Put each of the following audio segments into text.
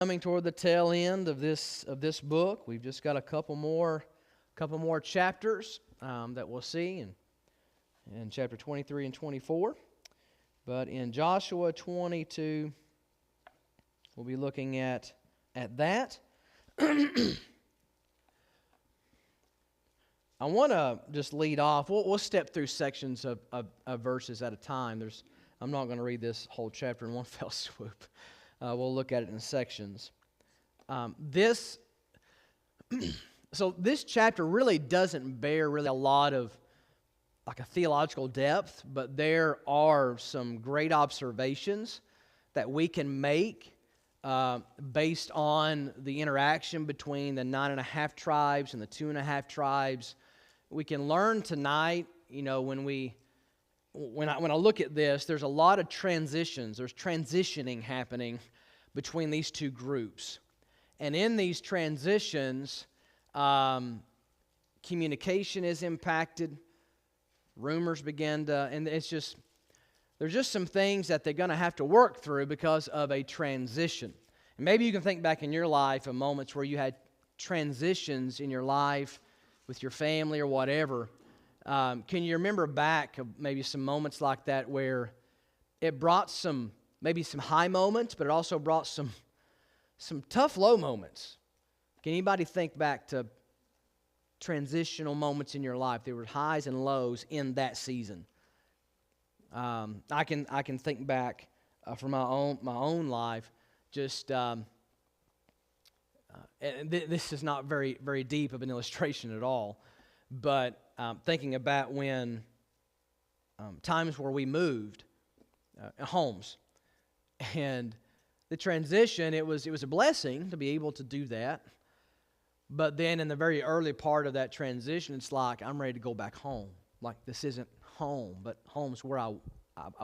Coming toward the tail end of this book. We've just got a couple more chapters that we'll see in chapter 23 and 24. But in Joshua 22, we'll be looking at that. I want to just lead off. We'll step through sections of verses at a time. I'm not going to read this whole chapter in one fell swoop. We'll look at it in sections. This chapter really doesn't bear really a lot of like a theological depth, but there are some great observations that we can make based on the interaction between the 9.5 tribes and the 2.5 tribes. We can learn tonight, when I look at this, there's a lot of transitions. There's transitioning happening between these two groups. And in these transitions, communication is impacted. Rumors begin to, and there's just some things that they're going to have to work through because of a transition. And maybe you can think back in your life of moments where you had transitions in your life with your family or whatever. Can you remember back maybe some moments like that where it brought maybe some high moments, but it also brought some tough low moments? Can anybody think back to transitional moments in your life? There were highs and lows in that season. I can think back from my own life. Just and this is not very very deep of an illustration at all, but thinking about when times where we moved homes, and the transition, it was a blessing to be able to do that. But then in the very early part of that transition, it's like I'm ready to go back home. Like this isn't home, but home's where I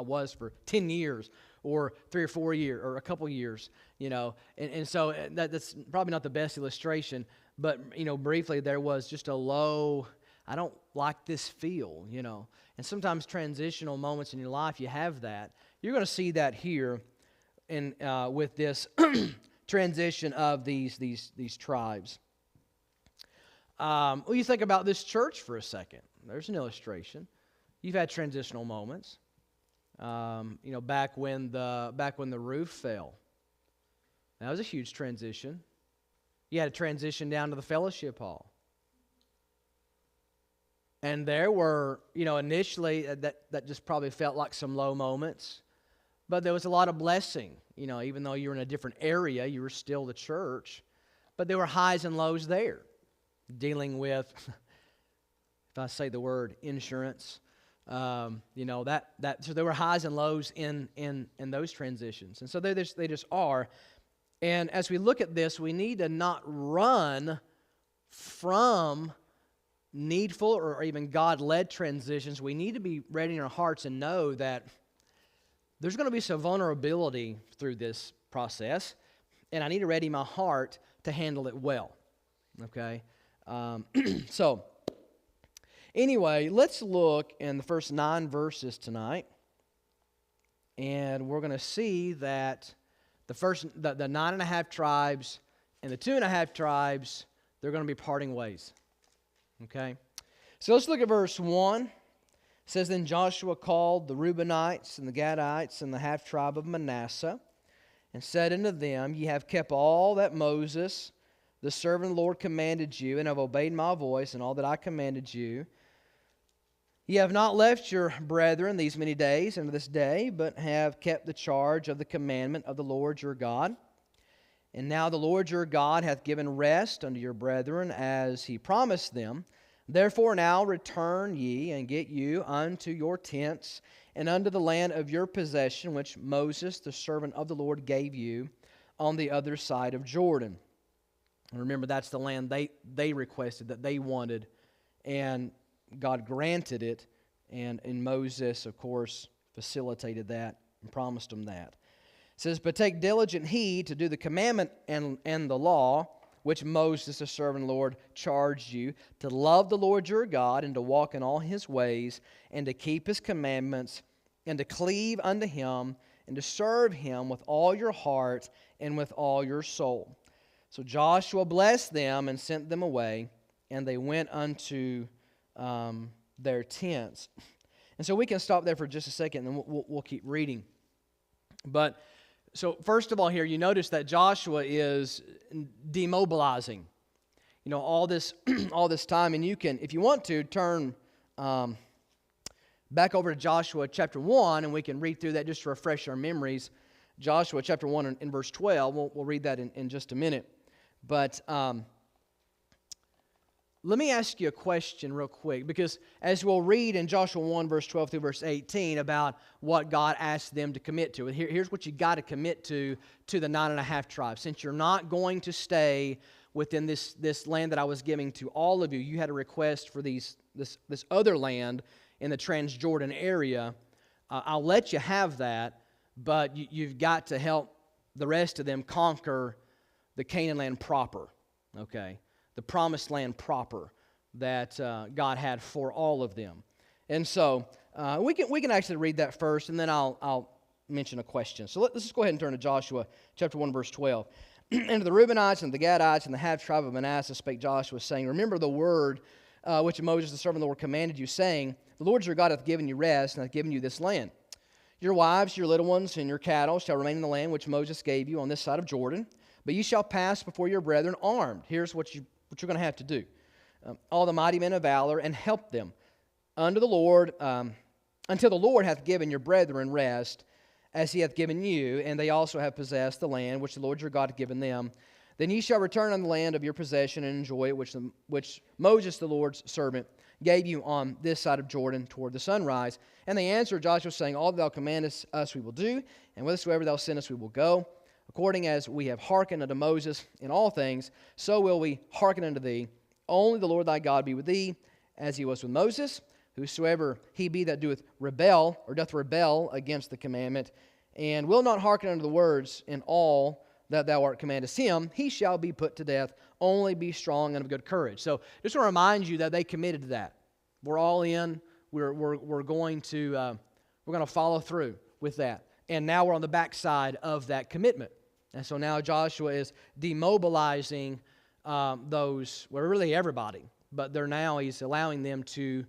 was for 10 years or 3 or 4 years or a couple years, And so that's probably not the best illustration, but, briefly there was just a low, I don't like this feel, And sometimes transitional moments in your life, you have that. You're going to see that here with this transition of these tribes. You think about this church for a second. There's an illustration. You've had transitional moments. Back when the roof fell. That was a huge transition. You had a transition down to the fellowship hall. And there were, initially that just probably felt like some low moments. But there was a lot of blessing. Even though you were in a different area, you were still the church. But there were highs and lows there. Dealing with, if I say the word insurance, so there were highs and lows in those transitions. And so they just are. And as we look at this, we need to not run from needful or even God-led transitions. We need to be ready in our hearts and know that there's going to be some vulnerability through this process, and I need to ready my heart to handle it well. Okay? So, anyway, let's look in the first 9 verses tonight, and we're going to see that the 9.5 tribes and the 2.5 tribes, they're going to be parting ways. Okay? So let's look at verse 1. It says, Then Joshua called the Reubenites and the Gadites and the half tribe of Manasseh, and said unto them, Ye have kept all that Moses, the servant of the Lord, commanded you, and have obeyed my voice and all that I commanded you. Ye have not left your brethren these many days unto this day, but have kept the charge of the commandment of the Lord your God. And now the Lord your God hath given rest unto your brethren, as he promised them. Therefore now return ye, and get you unto your tents, and unto the land of your possession, which Moses, the servant of the Lord, gave you on the other side of Jordan. And remember, that's the land they requested, that they wanted, and God granted it, and Moses, of course, facilitated that and promised them that. It says, But take diligent heed to do the commandment and the law, which Moses, the servant of the Lord, charged you, to love the Lord your God, and to walk in all his ways, and to keep his commandments, and to cleave unto him, and to serve him with all your heart and with all your soul. So Joshua blessed them and sent them away, and they went unto their tents. And so we can stop there for just a second, and we'll keep reading. But so first of all here, you notice that Joshua is demobilizing. You know, all this all this time, and you can, if you want to, turn back over to Joshua chapter 1, and we can read through that just to refresh our memories. Joshua chapter 1 in verse 12. We'll read that in just a minute. But let me ask you a question real quick, because as we'll read in Joshua 1, verse 12 through verse 18 about what God asked them to commit to. Here's what you got to commit to the 9.5 tribes. Since you're not going to stay within this land that I was giving to all of you, you had a request for this other land in the Transjordan area. I'll let you have that, but you've got to help the rest of them conquer the Canaan land proper, okay? The promised land proper that God had for all of them. And so we can actually read that first, and then I'll mention a question. So let's just go ahead and turn to Joshua chapter 1, verse 12. And to the Reubenites and the Gadites and the half tribe of Manasseh spake Joshua, saying, Remember the word which Moses the servant of the Lord commanded you, saying, The Lord your God hath given you rest, and hath given you this land. Your wives, your little ones, and your cattle shall remain in the land which Moses gave you on this side of Jordan, but ye shall pass before your brethren armed. Here's what you're going to have to do. All the mighty men of valor, and help them unto the Lord, until the Lord hath given your brethren rest, as he hath given you, and they also have possessed the land which the Lord your God hath given them. Then ye shall return on the land of your possession and enjoy it, which Moses the Lord's servant gave you on this side of Jordan toward the sunrise. And they answered Joshua, saying, All that thou commandest us we will do, and whithersoever thou sendest we will go. According as we have hearkened unto Moses in all things, so will we hearken unto thee. Only the Lord thy God be with thee, as he was with Moses. Whosoever he be that doth rebel against the commandment, and will not hearken unto the words in all that thou art commandest him, he shall be put to death. Only be strong and of good courage. So just want to remind you that they committed to that. We're all in. We're going to follow through with that. And now we're on the backside of that commitment. And so now Joshua is demobilizing really everybody. But he's allowing them to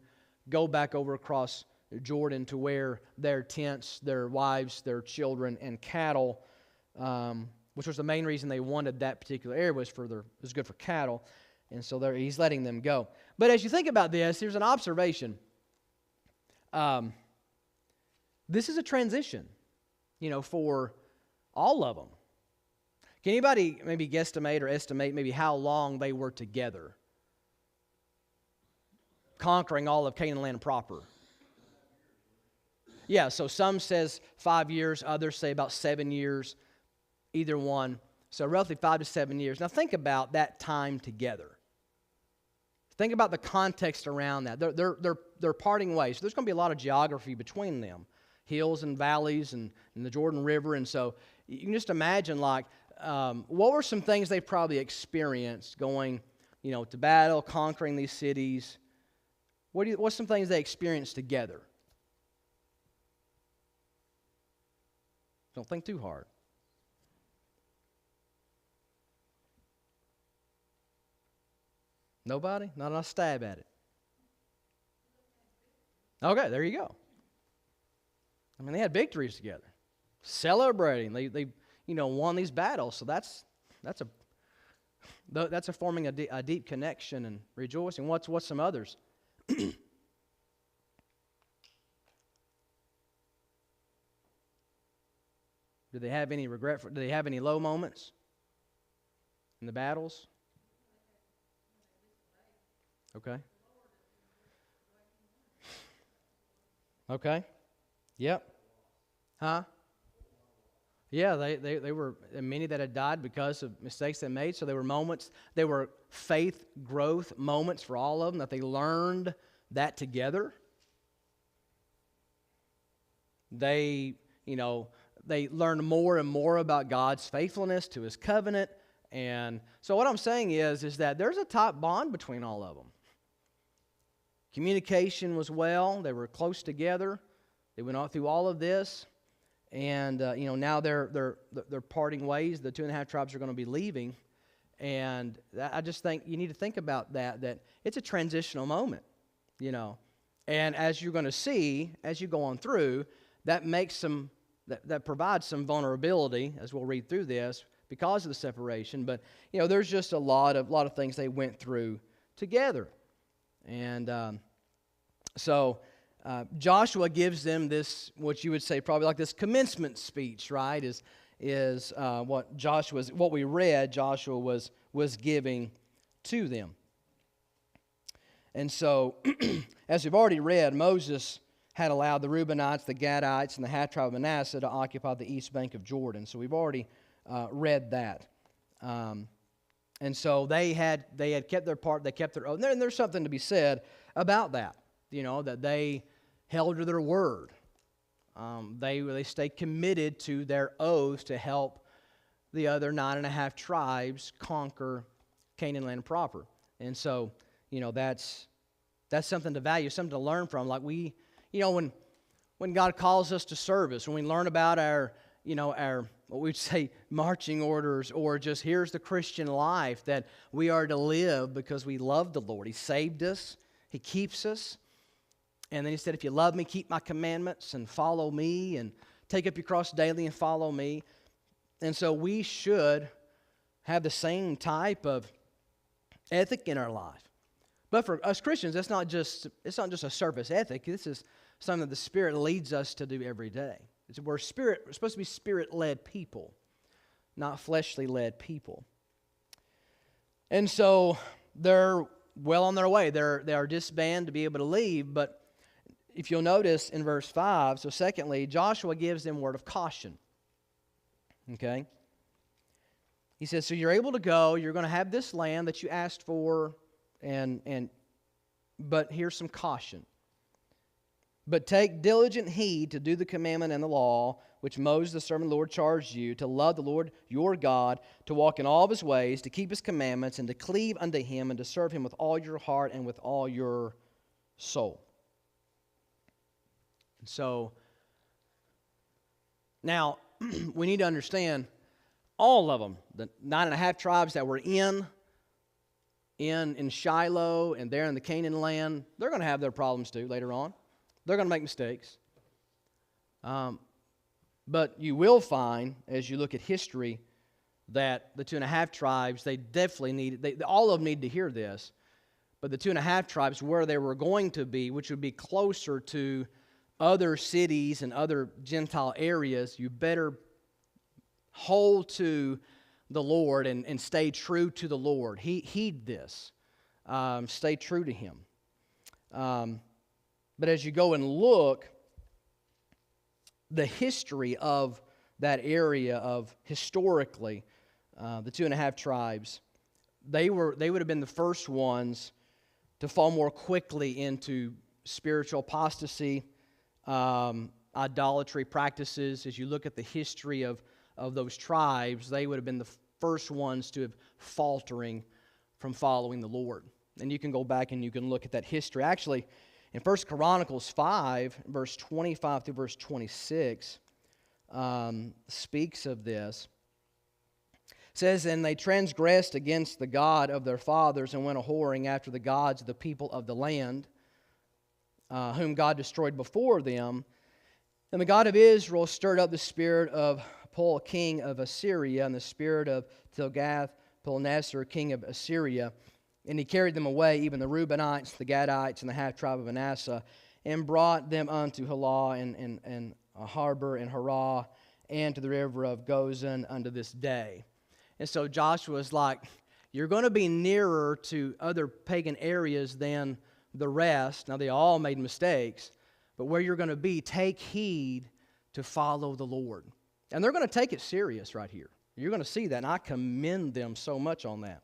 go back over across Jordan to where their tents, their wives, their children, and cattle, which was the main reason they wanted that particular area, was good for cattle. And so he's letting them go. But as you think about this, here's an observation. This is a transition, for all of them. Can anybody maybe guesstimate or estimate maybe how long they were together, conquering all of Canaan land proper? Yeah, so some says 5 years, others say about 7 years, either one. So roughly 5 to 7 years. Now think about that time together. Think about the context around that. They're parting ways. So there's going to be a lot of geography between them, hills and valleys and the Jordan River. And so you can just imagine, what were some things they probably experienced going, to battle, conquering these cities? What's some things they experienced together? Don't think too hard. Nobody? Not enough stab at it. Okay, there you go. I mean, they had victories together, celebrating. They won these battles. So that's forming a deep connection and rejoicing. What's some others? Do they have any regret? Do they have any low moments in the battles? Okay. Okay. Yep. Huh? Yeah, they were many that had died because of mistakes they made. So they were faith growth moments for all of them, that they learned that together. They learned more and more about God's faithfulness to His covenant. And so what I'm saying is that there's a tight bond between all of them. Communication was well. They were close together. They went through all of this. And now they're parting ways. The 2.5 tribes are going to be leaving, and I just think you need to think about that it's a transitional moment, And as you're going to see as you go on through, that makes that provides some vulnerability as we'll read through this because of the separation. But there's just a lot of things they went through together, and so. Joshua gives them this, what you would say, probably like this commencement speech, right? Is what we read Joshua was giving to them. And so, as we've already read, Moses had allowed the Reubenites, the Gadites, and the half tribe of Manasseh to occupy the east bank of Jordan. So we've already read that. And so they had kept their part, they kept their oath. And there's something to be said about that, that they held to their word. They stayed committed to their oath to help the other 9.5 tribes conquer Canaan land proper. And so, that's something to value, something to learn from. Like when God calls us to service, when we learn about our what we'd say marching orders, or just here's the Christian life that we are to live because we love the Lord. He saved us. He keeps us. And then he said, if you love me, keep my commandments and follow me and take up your cross daily and follow me. And so we should have the same type of ethic in our life. But for us Christians, it's not just a surface ethic. This is something that the Spirit leads us to do every day. We're supposed to be Spirit-led people, not fleshly-led people. And so they're well on their way. They are disbanded to be able to leave. But if you'll notice in verse 5, so secondly, Joshua gives them word of caution. Okay? He says, so you're able to go, you're going to have this land that you asked for, but here's some caution. But take diligent heed to do the commandment and the law, which Moses, the servant of the Lord, charged you, to love the Lord your God, to walk in all of his ways, to keep his commandments, and to cleave unto him, and to serve him with all your heart and with all your soul. So, now, we need to understand all of them, the 9.5 tribes that were in Shiloh and there in the Canaan land, they're going to have their problems too later on. They're going to make mistakes. But you will find, as you look at history, that the 2.5 tribes, they definitely all of them need to hear this, but the 2.5 tribes, where they were going to be, which would be closer to other cities and other Gentile areas, you better hold to the Lord and stay true to the Lord. Heed this. Stay true to Him. But as you go and look, the history of that area of historically, the 2.5 tribes, they would have been the first ones to fall more quickly into spiritual apostasy, idolatry practices. As you look at the history of those tribes, they would have been the first ones to have faltering from following the Lord. And you can go back and you can look at that history. Actually, in 1 Chronicles 5, verse 25 through verse 26, speaks of this. It says, and they transgressed against the God of their fathers and went a-whoring after the gods of the people of the land, whom God destroyed before them. And the God of Israel stirred up the spirit of Pul, king of Assyria, and the spirit of Tilgath-Pilneser, king of Assyria. And he carried them away, even the Reubenites, the Gadites, and the half-tribe of Manasseh, and brought them unto Halah and Harbor and Harah, and to the river of Gozan unto this day. And so Joshua's like, you're going to be nearer to other pagan areas than the rest. Now, they all made mistakes, but where you're going to be, take heed to follow the Lord. And they're going to take it serious right here. You're going to see that, and I commend them so much on that.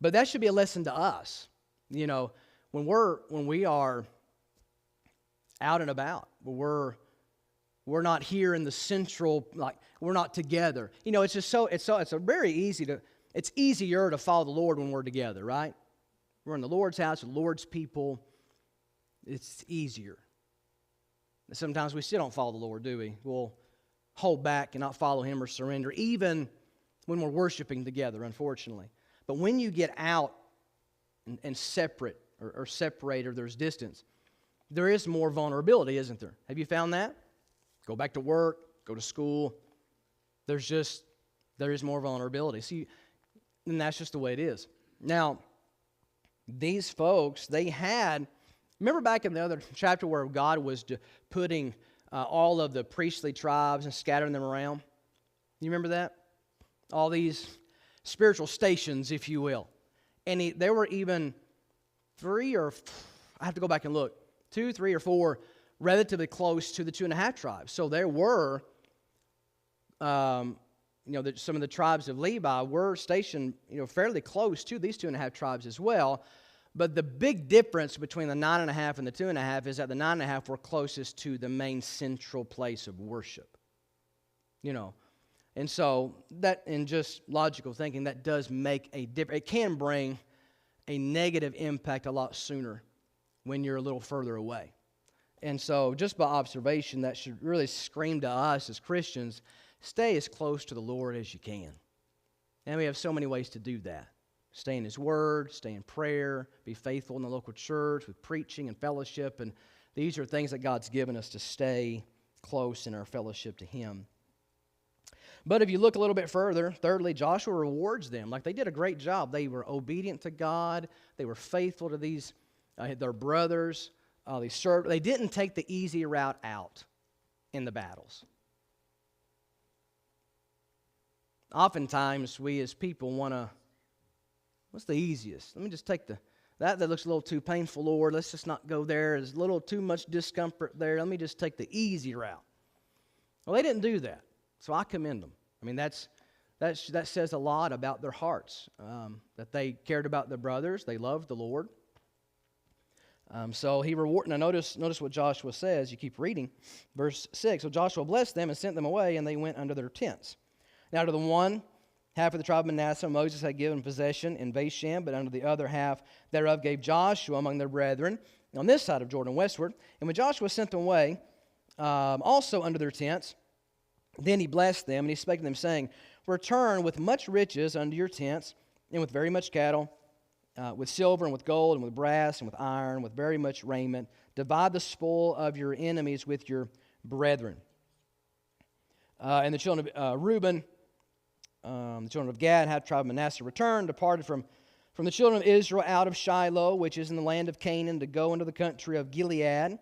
But that should be a lesson to us. You know, when we are out and about, we're not here in the central, like we're not together. You know, it's easier to follow the Lord when we're together, right? We're in the Lord's house, the Lord's people. It's easier. Sometimes we still don't follow the Lord, do we? Well, hold back and not follow Him or surrender, even when we're worshiping together, unfortunately. But when you get out and separate or separate, or there's distance, there is more vulnerability, isn't there? Have you found that? Go back to work, go to school. There is more vulnerability. See, and that's just the way it is. Now, these folks, remember back in the other chapter where God was putting all of the priestly tribes and scattering them around? You remember that? All these spiritual stations, if you will. And there were even I have to go back and look, 2, 3, or 4 relatively close to the 2.5 tribes. So there were, some of the tribes of Levi were stationed, fairly close to these 2.5 tribes as well. But the big difference between the 9.5 and the 2.5 is that the 9.5 were closest to the main central place of worship. And so that, in just logical thinking, that does make a difference. It can bring a negative impact a lot sooner when you're a little further away. And so just by observation, that should really scream to us as Christians, stay as close to the Lord as you can. And we have so many ways to do that. Stay in His Word, stay in prayer, be faithful in the local church with preaching and fellowship. And these are things that God's given us to stay close in our fellowship to Him. But if you look a little bit further, thirdly, Joshua rewards them. Like, they did a great job. They were obedient to God. They were faithful to their brothers. They served. They didn't take the easy route out in the battles. Oftentimes, we as people want to, what's the easiest? Let me just take that looks a little too painful, Lord. Let's just not go there. There's a little too much discomfort there. Let me just take the easy route. Well, they didn't do that. So I commend them. I mean, that says a lot about their hearts, that they cared about their brothers. They loved the Lord. So He rewarded. Now notice what Joshua says. You keep reading. Verse 6. So Joshua blessed them and sent them away, and they went under their tents. Now to the one half of the tribe of Manasseh Moses had given possession in Bashan, but unto the other half thereof gave Joshua among their brethren on this side of Jordan westward. And when Joshua sent them away, also under their tents, then he blessed them, and he spake to them, saying, Return with much riches unto your tents, and with very much cattle, with silver, and with gold, and with brass, and with iron, with very much raiment. Divide the spoil of your enemies with your brethren. And the children of Reuben, the children of Gad, half tribe of Manasseh, returned, departed from the children of Israel out of Shiloh, which is in the land of Canaan, to go into the country of Gilead,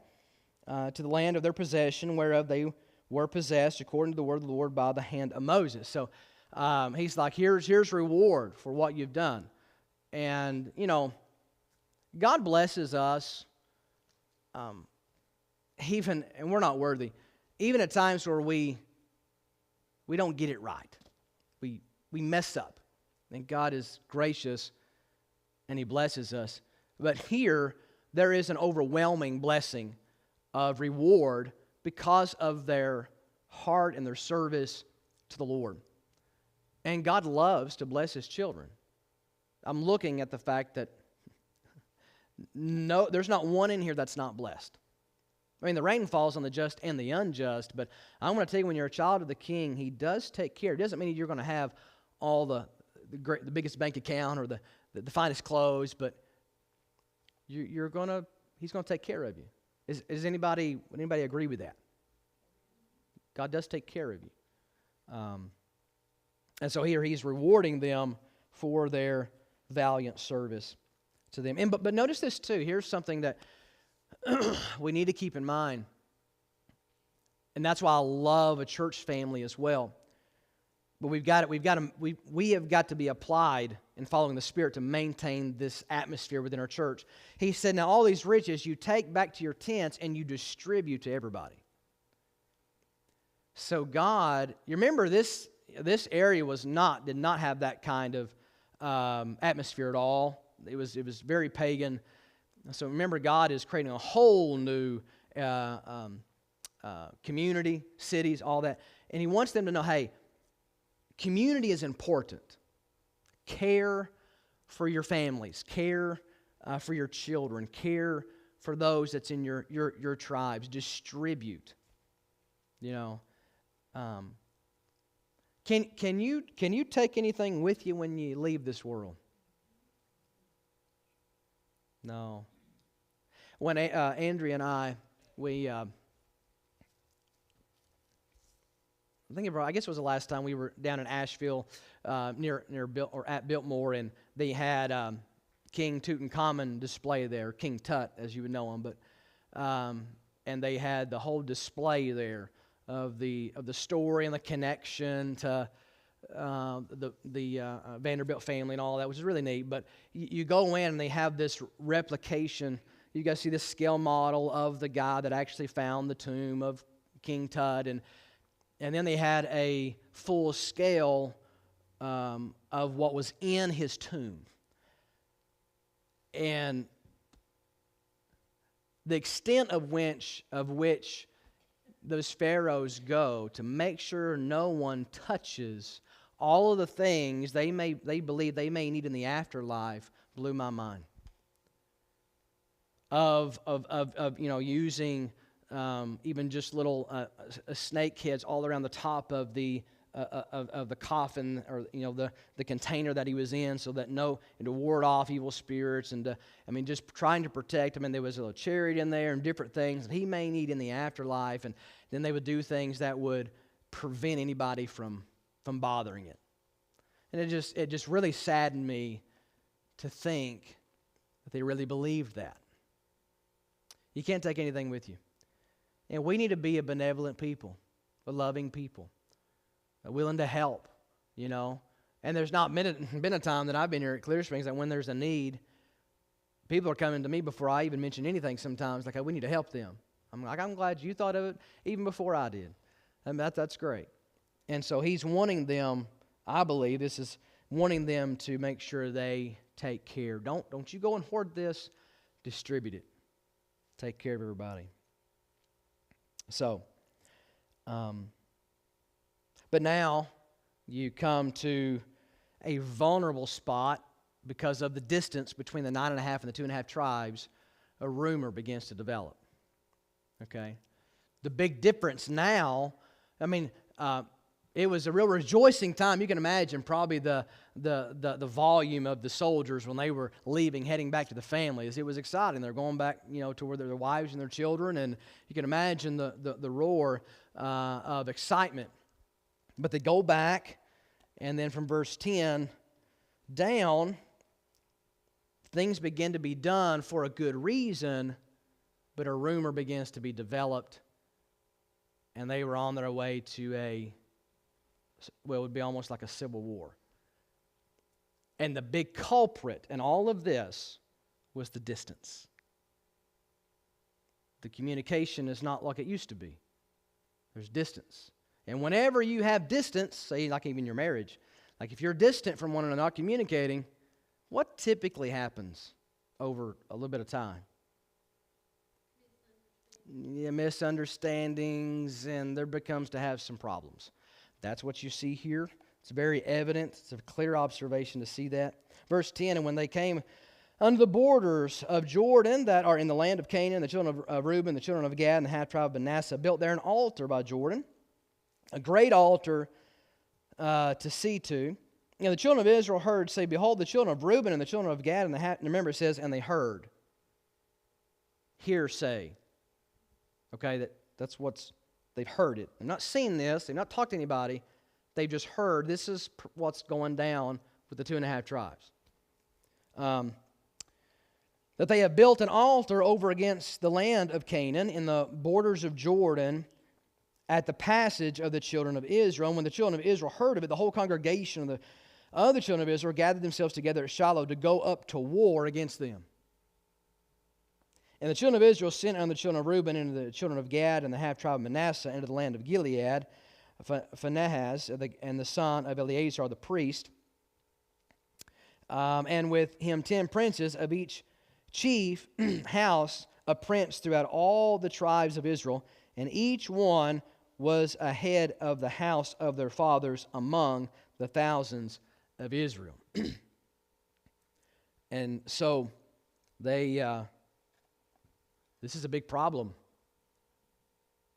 to the land of their possession, whereof they were possessed according to the word of the Lord by the hand of Moses. So he's like, here's reward for what you've done. And, God blesses us, and we're not worthy, even at times where we don't get it right. We mess up. And God is gracious, and He blesses us. But here, there is an overwhelming blessing of reward because of their heart and their service to the Lord. And God loves to bless His children. I'm looking at the fact that there's not one in here that's not blessed. I mean, the rain falls on the just and the unjust, but I'm going to tell you, when you're a child of the King, He does take care. It doesn't mean you're going to have all the biggest bank account or the finest clothes, but He's going to take care of you. Does anybody agree with that? God does take care of you. And so here He's rewarding them for their valiant service to them. But notice this too. Here's something that we need to keep in mind. And that's why I love a church family as well. But we have got to be applied in following the Spirit to maintain this atmosphere within our church. He said, now all these riches you take back to your tents and you distribute to everybody. So God, you remember this area did not have that kind of atmosphere at all. It was very pagan. So remember, God is creating a whole new community, cities, all that. And He wants them to know, hey, community is important. Care for your families. Care for your children. Care for those that's in your tribes. Distribute. Can you take anything with you when you leave this world? No. When Andrea and I I guess it was the last time we were down in Asheville, near at Biltmore, and they had King Tutankhamun display there, King Tut, as you would know him, but and they had the whole display there of the story and the connection to the Vanderbilt family and all that, which is really neat. But you go in and they have this replication. You guys see this scale model of the guy that actually found the tomb of King Tut, and then they had a full scale of what was in his tomb. And the extent of which those pharaohs go to make sure no one touches all of the things they believe they may need in the afterlife blew my mind. Of using even just little snake heads all around the top of the coffin, or the container that he was in, so that and to ward off evil spirits, and just trying to protect him. And there was a little chariot in there and different things that he may need in the afterlife. And then they would do things that would prevent anybody from bothering it. And it just really saddened me to think that they really believed that. You can't take anything with you. And we need to be a benevolent people, a loving people, willing to help, And there's not been a time that I've been here at Clear Springs that when there's a need, people are coming to me before I even mention anything sometimes, like, we need to help them. I'm glad you thought of it even before I did. That's great. And so he's wanting them, I believe, this is wanting them to make sure they take care. Don't you go and hoard this, distribute it. Take care of everybody. So, but now you come to a vulnerable spot because of the distance between the 9.5 and the 2.5 tribes. A rumor begins to develop. Okay? The big difference now, it was a real rejoicing time. You can imagine probably the volume of the soldiers when they were leaving, heading back to the families. It was exciting. They're going back, to where their wives and their children, and you can imagine the roar of excitement. But they go back, and then from verse 10 down, things begin to be done for a good reason, but a rumor begins to be developed, and they were on their way to it would be almost like a civil war. And the big culprit in all of this was the distance. The communication is not like it used to be. There's distance. And whenever you have distance, say like even your marriage, like if you're distant from one another, not communicating, what typically happens over a little bit of time? Misunderstandings, and there becomes to have some problems. That's what you see here. It's very evident. It's a clear observation to see that. Verse 10, and when they came unto the borders of Jordan that are in the land of Canaan, the children of Reuben, the children of Gad, and the half tribe of Manasseh built there an altar by Jordan, a great altar to see to. The children of Israel heard, say, behold, the children of Reuben and the children of Gad, and remember it says, and they heard. Hearsay. Okay, that's they've heard it. They've not seen this. They've not talked to anybody. They've just heard this is what's going down with the 2.5 tribes. That they have built an altar over against the land of Canaan in the borders of Jordan at the passage of the children of Israel. And when the children of Israel heard of it, the whole congregation of the other children of Israel gathered themselves together at Shiloh to go up to war against them. And the children of Israel sent unto the children of Reuben and the children of Gad and the half tribe of Manasseh into the land of Gilead, Phinehas and the son of Eleazar the priest, and with him 10 princes of each chief house, a prince throughout all the tribes of Israel, and each one was a head of the house of their fathers among the thousands of Israel. And so they... this is a big problem.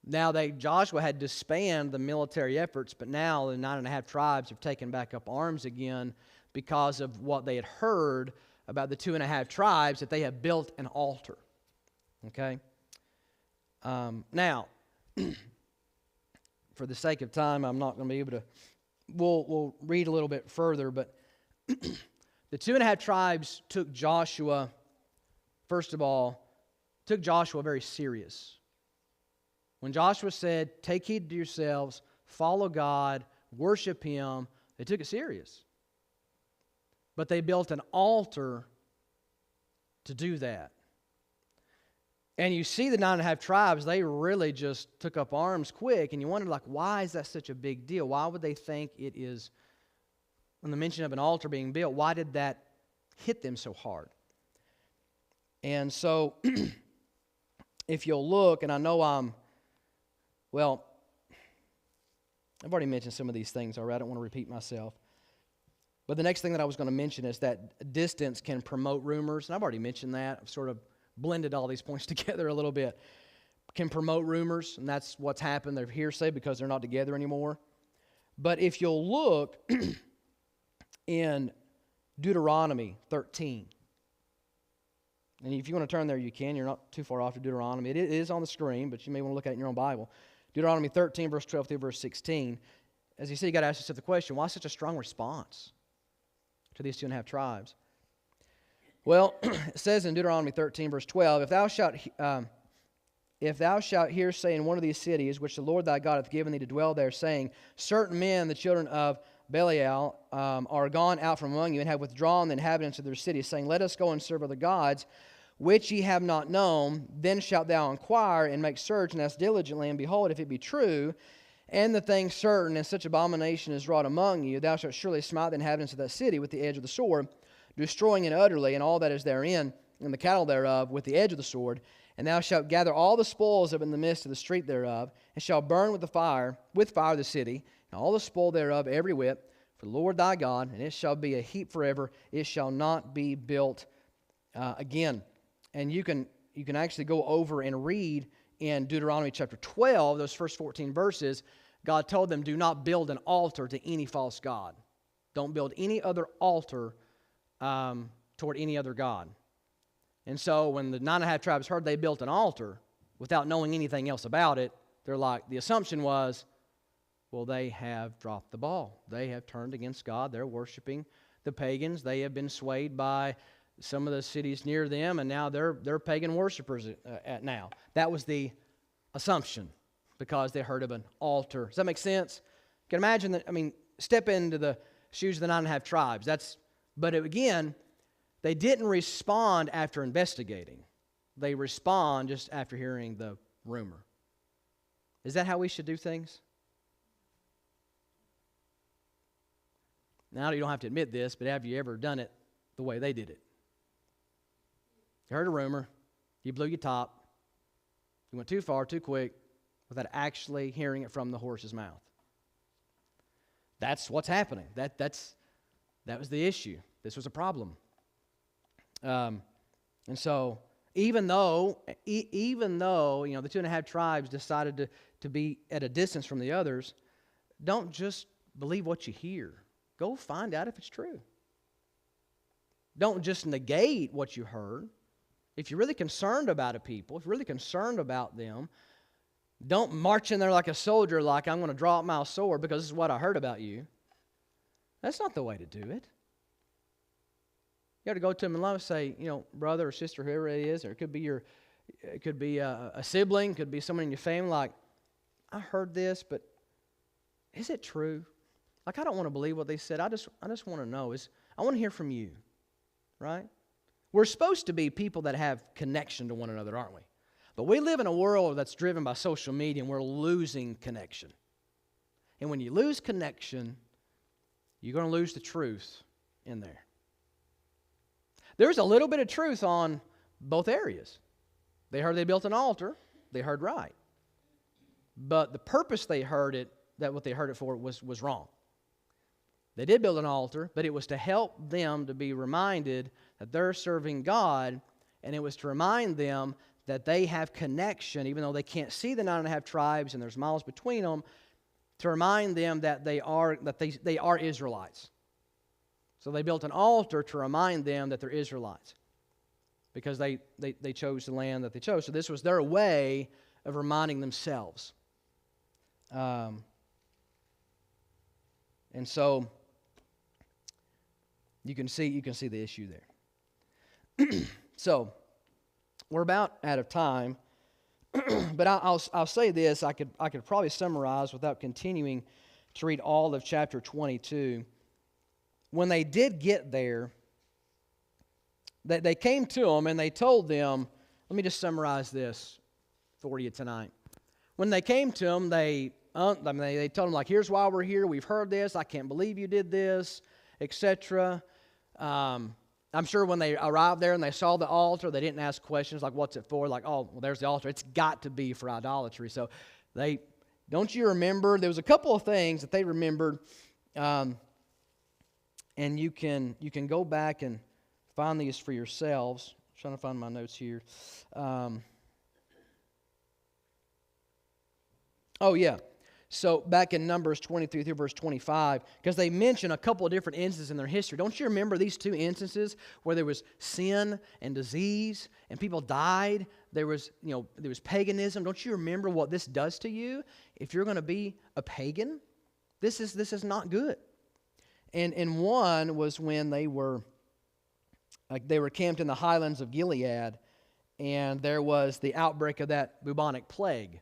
Now Joshua had disbanded the military efforts, but now the 9.5 tribes have taken back up arms again because of what they had heard about the 2.5 tribes, that they have built an altar. Okay? Now, for the sake of time, I'm not going to be able to, we'll read a little bit further, but the 2.5 tribes took Joshua, first of all, took Joshua very serious. When Joshua said, take heed to yourselves, follow God, worship Him, they took it serious. But they built an altar to do that. And you see the 9.5 tribes, they really just took up arms quick, and you wonder, like, why is that such a big deal? Why would they think it is, when the mention of an altar being built, why did that hit them so hard? And so, if you'll look, and I know I've already mentioned some of these things already. I don't want to repeat myself. But the next thing that I was going to mention is that distance can promote rumors. And I've already mentioned that. I've sort of blended all these points together a little bit. Can promote rumors, and that's what's happened. They're hearsay because they're not together anymore. But if you'll look in Deuteronomy 13, and if you want to turn there, you can. You're not too far off to Deuteronomy. It is on the screen, but you may want to look at it in your own Bible. Deuteronomy 13, verse 12 through verse 16. As you see, you've got to ask yourself the question, why such a strong response to these 2.5 tribes? Well, it says in Deuteronomy 13, verse 12, if thou shalt hear say in one of these cities, which the Lord thy God hath given thee to dwell there, saying, certain men, the children of Belial, are gone out from among you, and have withdrawn the inhabitants of their cities, saying, let us go and serve other gods, which ye have not known, then shalt thou inquire and make search and ask diligently, and behold, if it be true, and the thing certain, and such abomination is wrought among you, thou shalt surely smite the inhabitants of that city with the edge of the sword, destroying it utterly, and all that is therein, and the cattle thereof, with the edge of the sword. And thou shalt gather all the spoils of in the midst of the street thereof, and shalt burn with fire the city, and all the spoil thereof every whit, for the Lord thy God, and it shall be a heap forever, it shall not be built again. And you can actually go over and read in Deuteronomy chapter 12, those first 14 verses, God told them, do not build an altar to any false god. Don't build any other altar toward any other god. And so when the 9.5 tribes heard they built an altar without knowing anything else about it, they're like, the assumption was, well, they have dropped the ball. They have turned against God. They're worshiping the pagans. They have been swayed by some of the cities near them, and now they're pagan worshipers now. That was the assumption because they heard of an altar. Does that make sense? You can imagine that, step into the shoes of the 9.5 tribes. But again, they didn't respond after investigating. They respond just after hearing the rumor. Is that how we should do things? Now, you don't have to admit this, but have you ever done it the way they did it? You heard a rumor, you blew your top, you went too far, too quick, without actually hearing it from the horse's mouth. That's what's happening. That was the issue. This was a problem. And so, even though the 2.5 tribes decided to be at a distance from the others, don't just believe what you hear. Go find out if it's true. Don't just negate what you heard. If you're really concerned about a people, if you're really concerned about them, don't march in there like a soldier, like I'm going to draw out my sword because this is what I heard about you. That's not the way to do it. You got to go to them and love, say, brother or sister, whoever it is, or it could be a sibling, could be someone in your family. Like, I heard this, but is it true? Like, I don't want to believe what they said. I just want to know. I want to hear from you, right? We're supposed to be people that have connection to one another, aren't we? But we live in a world that's driven by social media, and we're losing connection. And when you lose connection, you're going to lose the truth in there. There's a little bit of truth on both areas. They heard they built an altar. They heard right. But the purpose they heard it, that what they heard it for, was wrong. They did build an altar, but it was to help them to be reminded that they're serving God, and it was to remind them that they have connection, even though they can't see the 9.5 tribes and there's miles between them, to remind them that they are Israelites. So they built an altar to remind them that they're Israelites because they chose the land that they chose. So this was their way of reminding themselves. And so you can see the issue there. So we're about out of time, but I'll say this: I could probably summarize without continuing to read all of chapter 22. When they did get there, they came to them and they told them. Let me just summarize this for you tonight. When they came to them, they told them, like, here's why we're here. We've heard this. I can't believe you did this, etc. I'm sure when they arrived there and they saw the altar, they didn't ask questions like, what's it for? Like, oh, well, there's the altar. It's got to be for idolatry. So don't you remember? There was a couple of things that they remembered, and you can go back and find these for yourselves. I'm trying to find my notes here. Oh, yeah. So back in Numbers 23 through verse 25, because they mention a couple of different instances in their history. Don't you remember these two instances where there was sin and disease and people died? There was paganism. Don't you remember what this does to you? If you're going to be a pagan, this is not good. And one was when they were camped in the highlands of Gilead, and there was the outbreak of that bubonic plague.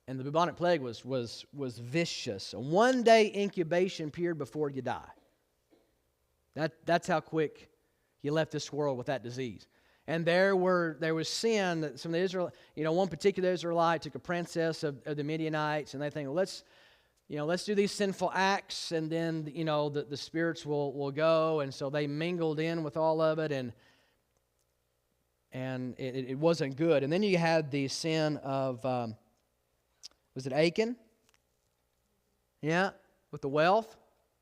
And the bubonic plague was vicious. A one-day incubation period before you die. That's how quick you left this world with that disease. And there was sin that some of the one particular Israelite took a princess of the Midianites, and they think, let's do these sinful acts, and then the spirits will go. And so they mingled in with all of it, and it wasn't good. And then you had the sin of was it Achan? Yeah, with the wealth.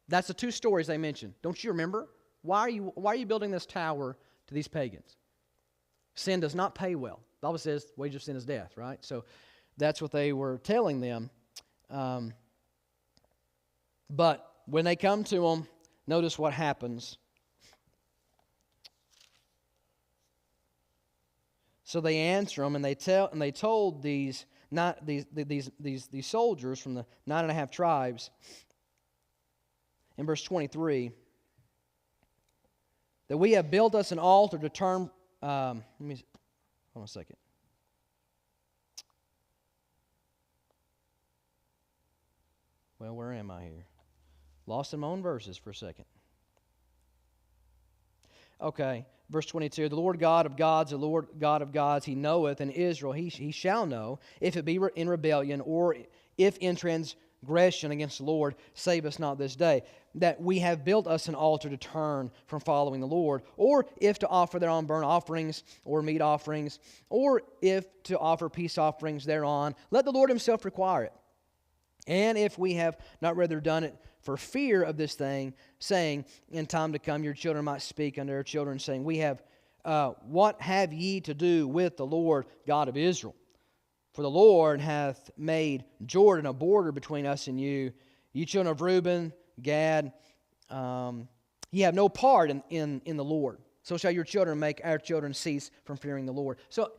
That's the two stories they mentioned. Don't you remember? Why are you building this tower to these pagans? Sin does not pay well. The Bible says the wage of sin is death, right? So that's what they were telling them. But when they come to them, notice what happens. So they answer them, and they told these soldiers from the 9.5 tribes in verse 23 that we have built us an altar to turn. Hold on a second. Well, where am I here? Lost in my own verses for a second. Okay, verse 22, the Lord God of gods, the Lord God of gods, He knoweth, and Israel he shall know, if it be in rebellion, or if in transgression against the Lord, save us not this day, that we have built us an altar to turn from following the Lord, or if to offer thereon burnt offerings, or meat offerings, or if to offer peace offerings thereon, let the Lord Himself require it. And if we have not rather done it for fear of this thing, saying, in time to come your children might speak unto their children, saying, what have ye to do with the Lord God of Israel? For the Lord hath made Jordan a border between us and you. Ye children of Reuben, Gad, ye have no part in the Lord. So shall your children make our children cease from fearing the Lord. So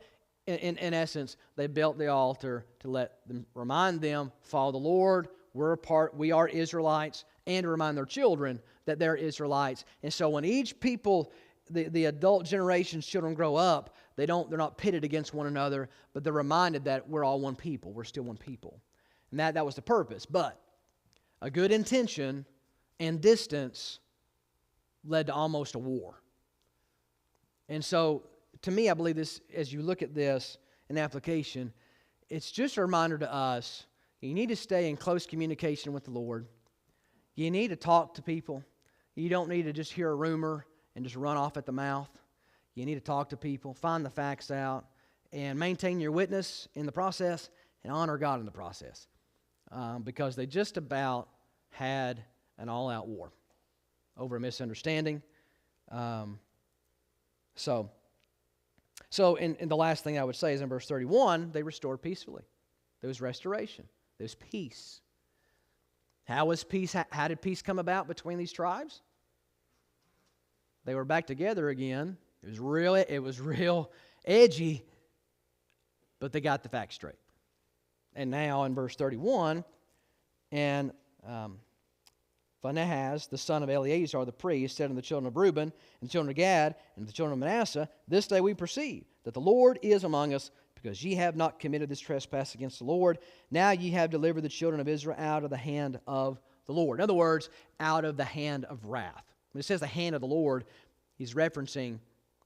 in essence, they built the altar to remind them, follow the Lord. We are Israelites, and to remind their children that they're Israelites. And so when each people, the adult generation's children grow up, they're not pitted against one another, but they're reminded that we're all one people. We're still one people. And that was the purpose. But a good intention and distance led to almost a war. And so, to me, I believe this, as you look at this in application, it's just a reminder to us. You need to stay in close communication with the Lord. You need to talk to people. You don't need to just hear a rumor and just run off at the mouth. You need to talk to people, find the facts out, and maintain your witness in the process and honor God in the process. Because they just about had an all-out war over a misunderstanding. So So in the last thing I would say is in verse 31, they restored peacefully. There was restoration. There was peace. How was peace? How did peace come about between these tribes? They were back together again. It was real edgy, but they got the facts straight. And now in verse 31, and Phinehas, the son of Eleazar the priest, said unto the children of Reuben, and the children of Gad, and the children of Manasseh, this day we perceive that the Lord is among us, because ye have not committed this trespass against the Lord. Now ye have delivered the children of Israel out of the hand of the Lord. In other words, out of the hand of wrath. When it says the hand of the Lord, he's referencing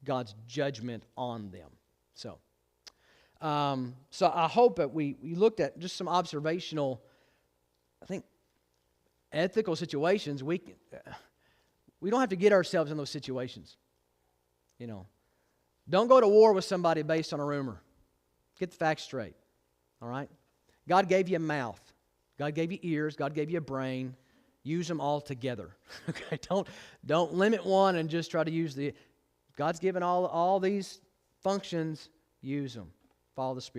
God's judgment on them. So I hope that we looked at just some observational, I think, ethical situations. We don't have to get ourselves in those situations. Don't go to war with somebody based on a rumor. Get the facts straight. All right? God gave you a mouth. God gave you ears. God gave you a brain. Use them all together. Okay? Don't limit one and just try to use God's given all these functions. Use them. Follow the Spirit.